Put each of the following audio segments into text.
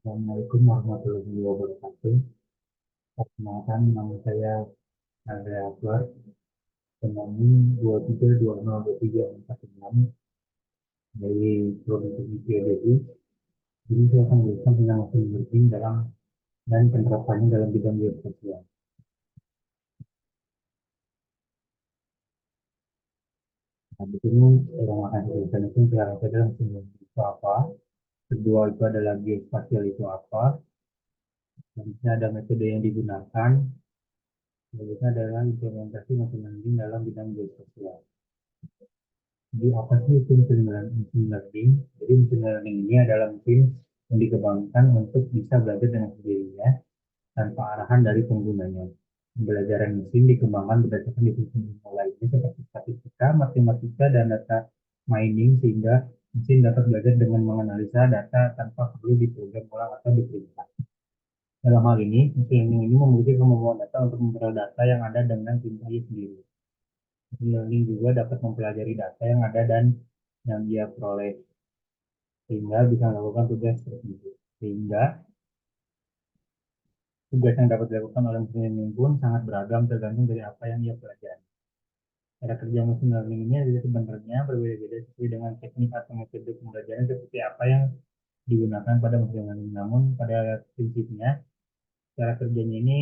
Assalamualaikum warahmatullahi wabarakatuh. Perkenalkan, nama saya Andrea Akbar, penyanyi 23202346 dari Provinsi Geodesi. Jadi saya akan menjelaskan tentang machine learning dan penerapannya dalam bidang geospasial. Nah, di sini orang akan jelaskan itu cara saja machine learning itu apa, kedua itu adalah geospasial itu apa, selanjutnya ada metode yang digunakan, selanjutnya adalah implementasi machine learning dalam bidang geospasial. Jadi apa sih itu machine learning? Jadi machine learning ini adalah mesin yang dikembangkan untuk bisa belajar dengan sendirinya tanpa arahan dari penggunanya. Pembelajaran mesin dikembangkan berdasarkan definisi ilmu lainnya seperti statistika, matematika, dan data mining sehingga mesin dapat belajar dengan menganalisa data tanpa perlu diprogram ulang atau diperintah. Dalam hal ini, machine learning ini memiliki kemampuan data untuk memperoleh data yang ada dengan tintanya sendiri. Machine learning juga dapat mempelajari data yang ada dan yang dia peroleh sehingga bisa melakukan tugas tertentu. Sehingga tugas yang dapat dilakukan oleh mesin learning pun sangat beragam tergantung dari apa yang ia pelajari. Cara kerja mesin learning ini adalah sebenarnya berbeda-beda sesuai dengan teknik atau metode pembelajaran seperti apa yang digunakan pada mesin learning. Namun pada prinsipnya cara kerjanya ini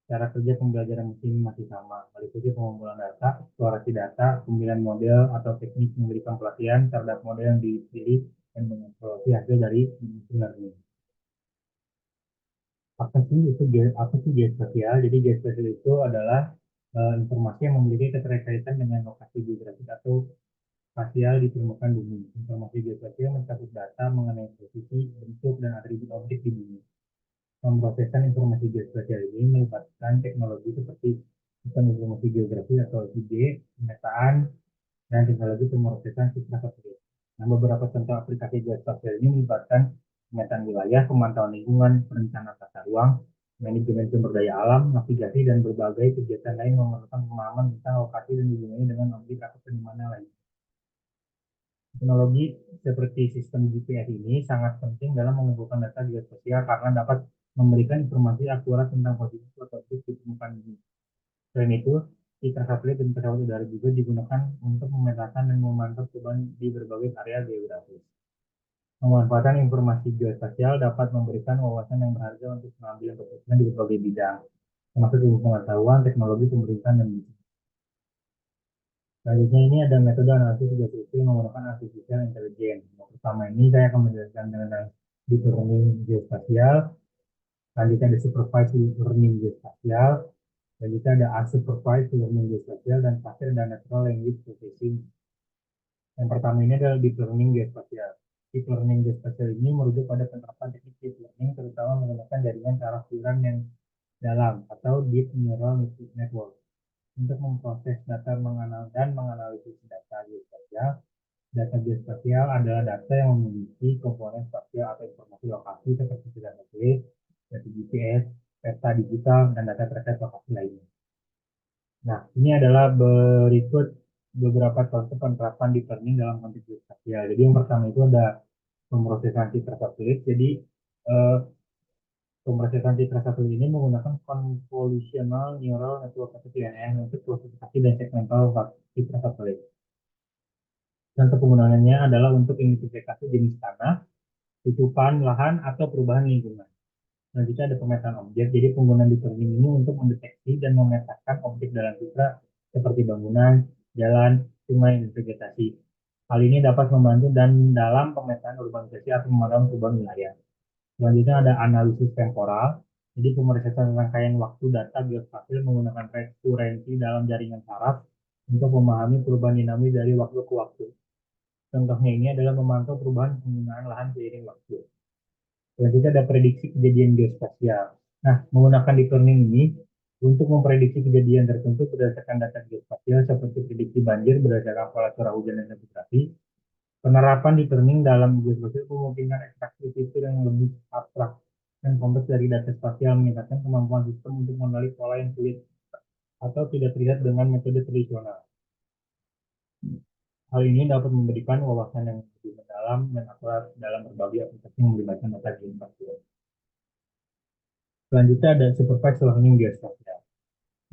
cara kerja pembelajaran mesin masih sama, meliputi pengumpulan data, eksplorasi data, pemilihan model atau teknik memberikan pelatihan terhadap model yang dipilih dan mengevaluasi hasil dari mesin learning. Apa sih geospasial? Jadi geospasial itu adalah informasi yang memiliki keterkaitan dengan lokasi geografis atau spasial di permukaan bumi. Informasi geospasial mencakup data mengenai posisi, bentuk, dan atribut objek di bumi. Pemrosesan informasi geospasial ini melibatkan teknologi seperti sistem informasi geografi atau SIG, pemetaan, dan teknologi pemrosesan citra satelit. Nah, beberapa contoh aplikasi geospasial ini melibatkan pemetaan wilayah, pemantauan lingkungan, perencanaan tata ruang, manajemen sumber daya alam, navigasi, dan berbagai kegiatan lain memerlukan pemahaman tentang lokasi dan hubungannya dengan objek atau fenomena lain. Teknologi seperti sistem GPS ini sangat penting dalam mengumpulkan data geospasial karena dapat memberikan informasi akurat tentang posisi suatu objek di permukaan bumi. Selain itu, citra satelit dan pesawat udara juga digunakan untuk memetakan dan memantau perubahan di berbagai area geografis. Pemanfaatan informasi geospasial dapat memberikan wawasan yang berharga untuk mengambil keputusan di berbagai bidang, termasuk ilmu pengetahuan, teknologi, pemerintahan, dan bisnis. Selanjutnya ini ada metode analisis geospasial menggunakan artificial intelligence. Yang pertama ini saya akan menjelaskan tentang deep learning geospasial, selanjutnya ada supervised learning geospasial, selanjutnya ada unsupervised learning geospasial, dan terakhir ada natural language processing. Yang pertama ini adalah deep learning geospasial. Deep learning geospasial ini merujuk pada penerapan teknik deep learning terutama menggunakan jaringan saraf neuron yang dalam atau deep neural network untuk memproses data dan menganalisis data geospasial. Data geospasial adalah data yang memiliki komponen spasial atau informasi lokasi seperti jalan satelit, data GPS, peta digital, dan data terkait lokasi lainnya. Nah, ini adalah berikut beberapa contoh penerapan deep learning dalam konteks geospasial. Jadi yang pertama itu ada pemrosesan citra satelit. Jadi eh, pemrosesan citra satelit ini menggunakan convolutional neural network atau CNN untuk klasifikasi dan segmental citra satelit. Contoh penggunaannya adalah untuk identifikasi jenis tanah, tutupan lahan, atau perubahan lingkungan. Selanjutnya ada pemetaan objek. Jadi penggunaan deep learning ini untuk mendeteksi dan memetakan objek dalam citra seperti bangunan, jalan, sungai, dan vegetasi. Hal ini dapat membantu dan dalam pemetaan urbanisasi atau pemadaman perubahan wilayah. Selanjutnya ada analisis temporal. Jadi pemeriksaan rangkaian waktu data geospasial menggunakan rekurensi dalam jaringan saraf untuk memahami perubahan dinamis dari waktu ke waktu. Contohnya ini adalah memantau perubahan penggunaan lahan seiring waktu. Selanjutnya ada prediksi kejadian geospasial. Nah, menggunakan deep learning ini untuk memprediksi kejadian tertentu berdasarkan data geospasial seperti prediksi banjir berdasarkan pola curah hujan dan topografi. Penerapan deep learning dalam geospasial memungkinkan ekstraksi fitur yang lebih abstrak dan kompleks dari data spasial meningkatkan kemampuan sistem untuk mengenali pola yang sulit atau tidak terlihat dengan metode tradisional. Hal ini dapat memberikan wawasan yang lebih mendalam dan akurat dalam berbagai aplikasi yang melibatkan data geospasial. Selanjutnya ada supervised learning geospatial.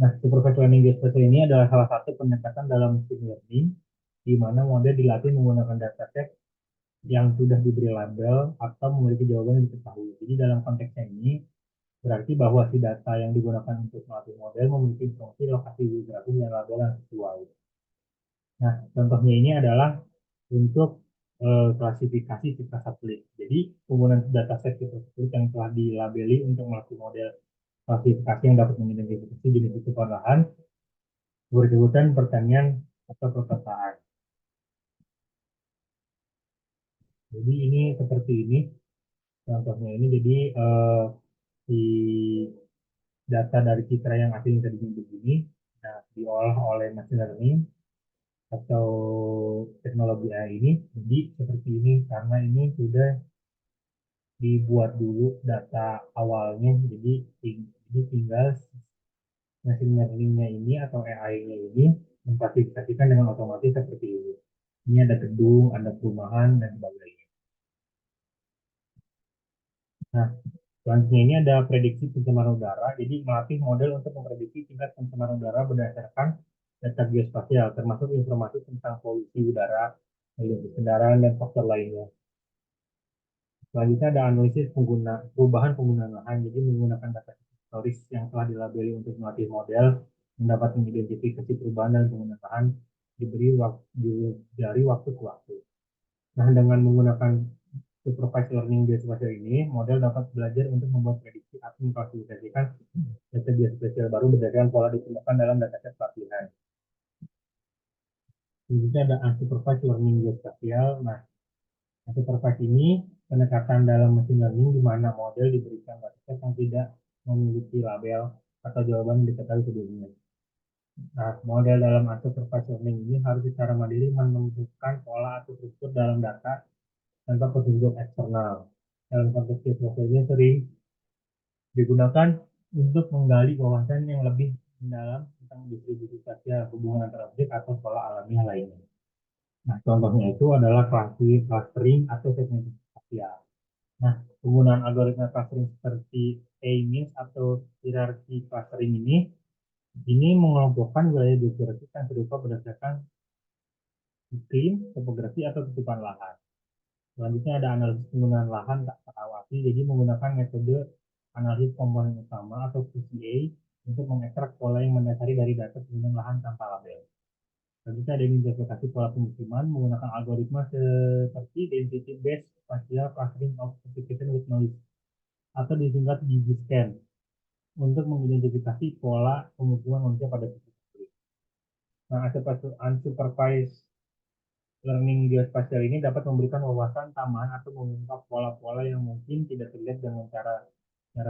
Nah, supervised learning geospatial ini adalah salah satu pendekatan dalam machine learning di mana model dilatih menggunakan dataset yang sudah diberi label atau memiliki jawaban yang diketahui. Jadi dalam konteksnya ini berarti bahwa si data yang digunakan untuk melatih model memiliki informasi lokasi geografis dan label yang sesuai. Nah, contohnya ini adalah untuk klasifikasi citra satelit. Jadi, penggunaan dataset citra satelit yang telah dilabeli untuk melatih model klasifikasi yang dapat mengidentifikasi jenis kehidupan lahan berkebutuhan pertanian atau perkotaan. Jadi ini seperti ini contohnya ini. Jadi di data dari citra yang aslinya tadi begini, nah diolah oleh machine learning atau teknologi AI ini. Jadi seperti ini karena ini sudah dibuat dulu data awalnya. Jadi tinggal machine learning-nya ini atau AI-nya ini mengklasifikasikan dengan otomatis seperti ini. Ini ada gedung, ada perumahan, dan sebagainya. Nah, selanjutnya ini ada prediksi pencemaran udara. Jadi melatih model untuk memprediksi tingkat pencemaran udara berdasarkan data geospasial, termasuk informasi tentang polusi udara, kendaraan, dan faktor lainnya. Selanjutnya ada analisis perubahan penggunaan lahan. Jadi menggunakan data historis yang telah dilabeli untuk melatih model, mendapat mengidentifikasi perubahan dan penggunaan lahan dari waktu ke waktu. Nah, dengan menggunakan supervised learning geospatial ini, model dapat belajar untuk membuat prediksi atau mengklasifikasikan data geospasial baru berdasarkan pola ditemukan dalam dataset pelatihan. Selanjutnya ada unsupervised learning geospatial. Nah, unsupervised ini pendekatan dalam machine learning di mana model diberikan dataset yang tidak memiliki label atau jawaban yang diketahui sebelumnya. Nah, model dalam unsupervised learning ini harus secara mandiri menentukan pola atau struktur dalam data tanpa petunjuk eksternal. Dalam konteks geospasial ini sering digunakan untuk menggali wawasan yang lebih mendalam tentang distribusi spasial, hubungan antar objek atau pola alamiah lainnya. Nah, contohnya itu adalah clustering atau segmentasi spasial. Nah, penggunaan algoritma clustering seperti K-means atau hierarchy clustering ini mengelompokkan wilayah geografis yang serupa berdasarkan iklim, topografi, atau tutupan lahan. Selanjutnya ada analisis penggunaan lahan tak terawasi, jadi menggunakan metode analisis komponen utama atau PCA untuk mengekstrak pola yang mendasari dari data penggunaan lahan tanpa label. Selanjutnya ada identifikasi pola pemukiman menggunakan algoritma seperti Density Based Spatial Clustering of Application with Noise atau disingkat DBSCAN untuk mengidentifikasi pola pemukiman manusia pada titik tersebut. Nah, unsupervised learning geospasial ini dapat memberikan wawasan tambahan atau mengungkap pola-pola yang mungkin tidak terlihat dengan cara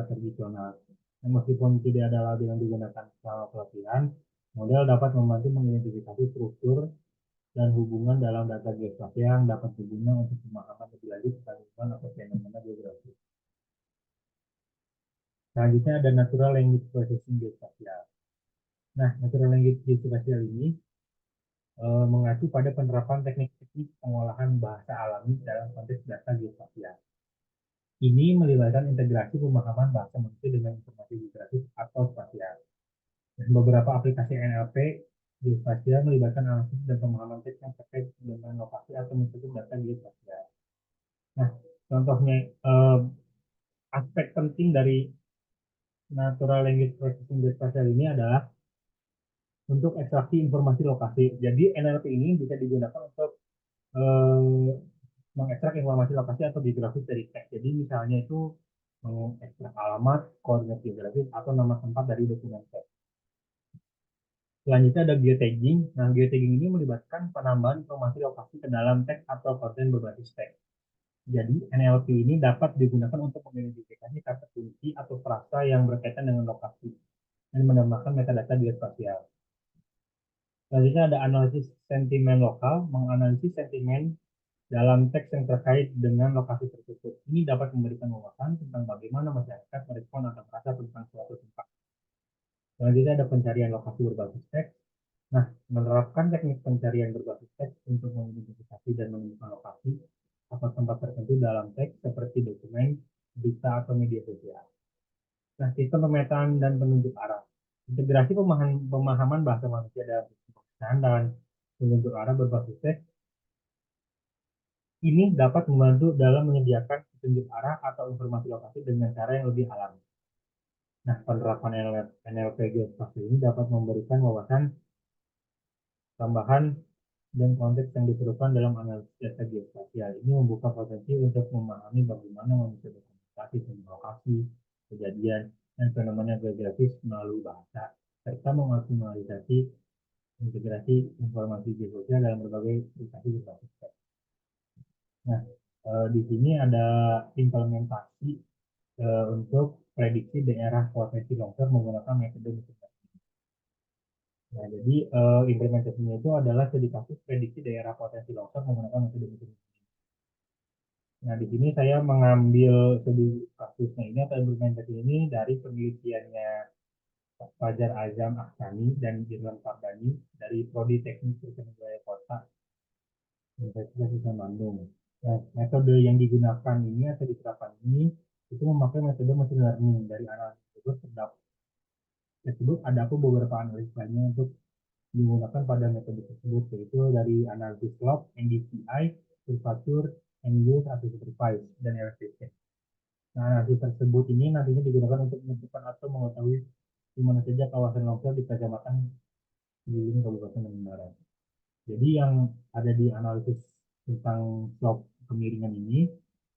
tradisional. Dan meskipun tidak ada label yang digunakan selama pelatihan, model dapat membantu mengidentifikasi struktur dan hubungan dalam data geospasial yang dapat berguna untuk pemahaman lebih lanjut tentang lingkungan atau fenomena geografis. Selanjutnya ada natural language processing geospasial. Nah, natural language geospasial ini mengacu pada penerapan teknik-teknik pengolahan bahasa alami dalam konteks data geospasial. Ini melibatkan integrasi pemahaman bahasa manusia dengan informasi geografis atau spasial. Dan beberapa aplikasi NLP geospasial melibatkan analisis dan pemahaman teks yang terkait dengan lokasi atau metode data geospasial. Nah, contohnya aspek penting dari natural language processing geospasial ini adalah untuk ekstraksi informasi lokasi. Jadi NLP ini bisa digunakan untuk mengekstrak informasi lokasi atau geografis dari teks. Jadi misalnya itu mengekstrak alamat, koordinat geografis, atau nama tempat dari dokumen teks. Selanjutnya ada geotagging. Nah, geotagging ini melibatkan penambahan informasi lokasi ke dalam teks atau konten berbasis teks. Jadi, NLP ini dapat digunakan untuk mengidentifikasi kata kunci atau frasa yang berkaitan dengan lokasi dan menambahkan metadata geospasial. Selanjutnya ada analisis sentimen lokal, menganalisis sentimen dalam teks yang terkait dengan lokasi tersebut. Ini dapat memberikan wawasan tentang bagaimana masyarakat merespon atau merasa tentang suatu tempat. Selanjutnya ada pencarian lokasi berbasis teks. Nah, menerapkan teknik pencarian berbasis teks untuk mengidentifikasi dan menemukan lokasi atau tempat tertentu dalam teks seperti dokumen, berita, atau media sosial. Nah, sistem pemetaan dan penunjuk arah. Integrasi pemahaman bahasa manusia dalam sistem pemetaan dan penunjuk arah berbasis teks ini dapat membantu dalam menyediakan petunjuk arah atau informasi lokasi dengan cara yang lebih alami. Nah, penerapan NLP geospasial ini dapat memberikan wawasan tambahan dan konteks yang diperlukan dalam analisis data geospasial. Ini membuka potensi untuk memahami bagaimana manusia berkomunikasi dengan lokasi, kejadian, dan fenomena geografis melalui bahasa, serta mengoptimalisasi integrasi informasi geososial dalam berbagai aplikasi berbasis web. Nah, di sini ada implementasi untuk prediksi daerah potensi longsor menggunakan metode mesin learning. Nah, jadi implementasinya itu adalah studi kasus prediksi daerah potensi longsor menggunakan metode mesin learning. Nah, di sini saya mengambil studi kasusnya ini atau implementasi ini dari penelitiannya Fajar Azam Aksani dan Irwan Fardani dari Prodi Teknik Pertanian Wilayah Kota Universitas Islam Bandung. Nah, metode yang digunakan ini atau diterapkan ini itu memakai metode machine learning dari analisis tersebut ada pun beberapa analisis lainnya untuk digunakan pada metode tersebut yaitu dari analisis log, NDVI, kurvatur, NUS atau supervised dan LSTM. Nah, analisis tersebut ini nantinya digunakan untuk menentukan atau mengetahui di mana saja kawasan longsor di Kecamatan Giling Kabupaten Bandung Barat. Jadi yang ada di analisis tentang slope kemiringan ini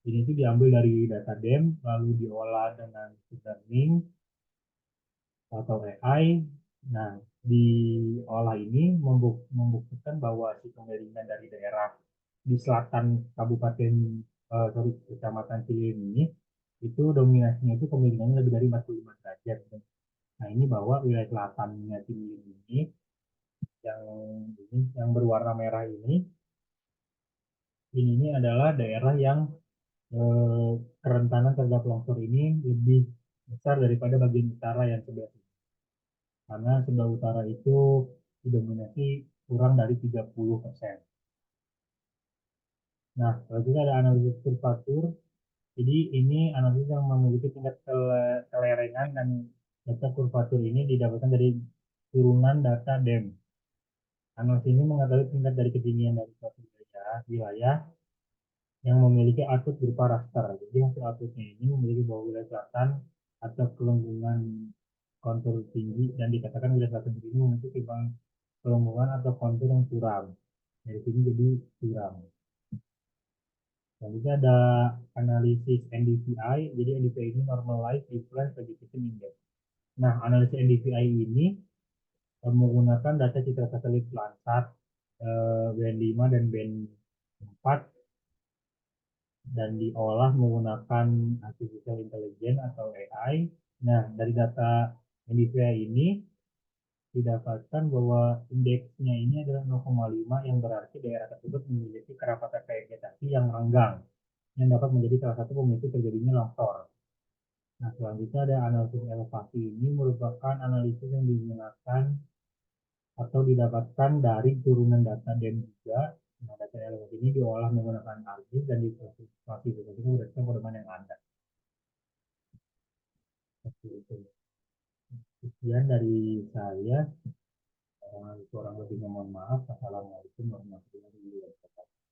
itu diambil dari data DEM, lalu diolah dengan learning atau AI. Nah, diolah ini membuktikan bahwa si kemiringan dari daerah di selatan Kabupaten Kecamatan Cilim ini itu dominasinya itu kemiringannya lebih dari 45 derajat. Nah, ini bahwa wilayah selatannya Cilim ini yang yang berwarna merah ini adalah daerah yang kerentanan terhadap longsor ini lebih besar daripada bagian utara yang sebelah sini. Karena sebelah utara itu didominasi kurang dari 30%. Nah, kalau kita ada analisis kurvatur, jadi ini analisis yang memiliki tingkat kelerengan dan data kurvatur ini didapatkan dari turunan data DEM. Analisis ini mengetahui tingkat dari ketinggian dari suatu wilayah yang memiliki output berupa raster. Jadi hasil outputnya ini memiliki bahwa wilayah selatan atau kelengkungan kontur tinggi dan dikatakan wilayah selatan ini memiliki timbang kelengkungan atau kontur yang curam. Dari sini jadi curam. Selanjutnya ada analisis NDVI. Jadi NDVI ini Normalized Difference Vegetation Index. Nah, analisis NDVI ini menggunakan data citra satelit Landsat band 5 dan band 4 dan diolah menggunakan artificial intelligence atau AI. Nah, dari data NVIDIA ini didapatkan bahwa indeksnya ini adalah 0,5 yang berarti daerah tersebut memiliki kerapatan vegetasi yang renggang yang dapat menjadi salah satu pemicu terjadinya longsor. Nah, selanjutnya ada analisis elevasi ini merupakan analisis yang digunakan atau didapatkan dari turunan data DEM juga. Nah, data elevasi ini diolah menggunakan ArcGIS dan diklasifikasi berdasarkan pedoman yang ada. Seperti itu. Sekian dari saya. Kurang lebihnya mohon maaf. Assalamualaikum warahmatullahi wabarakatuh.